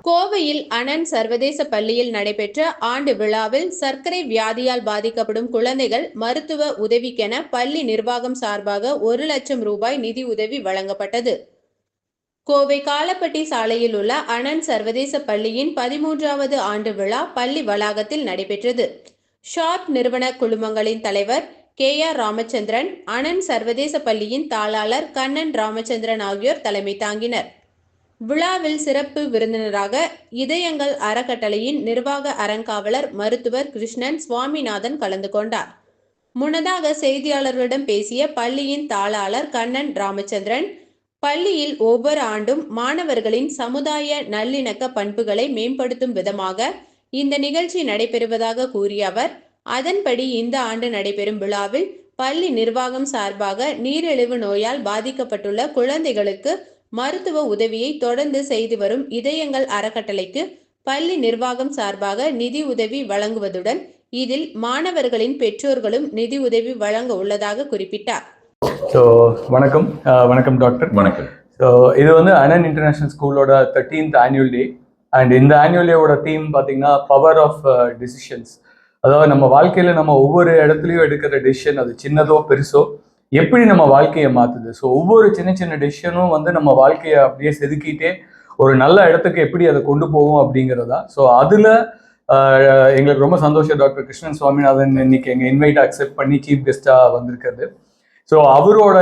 கோவையில் அனன் சர்வதேச பள்ளியில் நடைபெற்ற ஆண்டு விழாவில் சர்க்கரை வியாதியால் பாதிக்கப்படும் குழந்தைகள் மருத்துவ உதவிக்கென பள்ளி நிர்வாகம் சார்பாக 1 லட்சம் ரூபாய் நிதி உதவி வழங்கப்பட்டது. கோவை காலப்பட்டி சாலையில் உள்ள அனன் சர்வதேச பள்ளியின் 13வது ஆண்டு விழா பள்ளி வளாகத்தில் நடைபெற்றது. ஷார்ட் நிறுவன குழுமங்களின் தலைவர் KR ராமச்சந்திரன், அனன் சர்வதேச பள்ளியின் தாளாளர் கண்ணன் ராமச்சந்திரன் ஆகியோர் தலைமை தாங்கினர். விழாவில் சிறப்பு விருந்தினராக இதயங்கள் அறக்கட்டளையின் நிர்வாக அறங்காவலர் மருத்துவர் கிருஷ்ணன் சுவாமிநாதன் கலந்து கொண்டார். முன்னதாக செய்தியாளர்களிடம் பேசிய பள்ளியின் தாளாளர் கண்ணன் ராமச்சந்திரன், பள்ளியில் ஒவ்வொரு ஆண்டும் மாணவர்களின் சமுதாய நல்லிணக்க பண்புகளை மேம்படுத்தும் விதமாக இந்த நிகழ்ச்சி நடைபெறுவதாக கூறிய அவர், அதன்படி இந்த ஆண்டு நடைபெறும் விழாவில் பள்ளி நிர்வாகம் சார்பாக நீரிழிவு நோயால் பாதிக்கப்பட்டுள்ள குழந்தைகளுக்கு மருத்துவ உதவியை தொடர்ந்து செய்து வரும் இதயங்கள் அறக்கட்டளைக்கு பள்ளி நிர்வாகம் சார்பாக நிதி உதவி வழங்குவதுடன் இதில் மாணவர்களின் பெற்றோர்களும் நிதி உதவி வழங்க உள்ளதாக குறிப்பிட்டார். வணக்கம் டாக்டர். வணக்கம். இது வந்து அனன் இன்டர்நேஷனல் ஸ்கூலோட 13th ஆனுவல் டே அண்ட் இந்த ஆனுவல் டேவோட தீம் பார்த்தீங்கன்னா பவர் ஆஃப் டிசிஷன்ஸ். அதாவது நம்ம வாழ்க்கையில் நம்ம ஒவ்வொரு இடத்துலையும் எடுக்கிற டெசிஷன், அது சின்னதோ பெருசோ, எப்படி நம்ம வாழ்க்கையை மாற்றுது. ஸோ ஒவ்வொரு சின்ன சின்ன டெசிஷனும் வந்து நம்ம வாழ்க்கையை அப்படியே செதுக்கிட்டே ஒரு நல்ல இடத்துக்கு எப்படி அதை கொண்டு போகும் அப்படிங்கிறதா. ஸோ அதில் எங்களுக்கு ரொம்ப சந்தோஷம் டாக்டர் கிருஷ்ணன் சுவாமிநாதன் இன்னைக்கு எங்கள் இன்வைட்டை அக்செப்ட் பண்ணி சீஃப் கெஸ்ட்டாக வந்திருக்கிறது. ஸோ அவரோட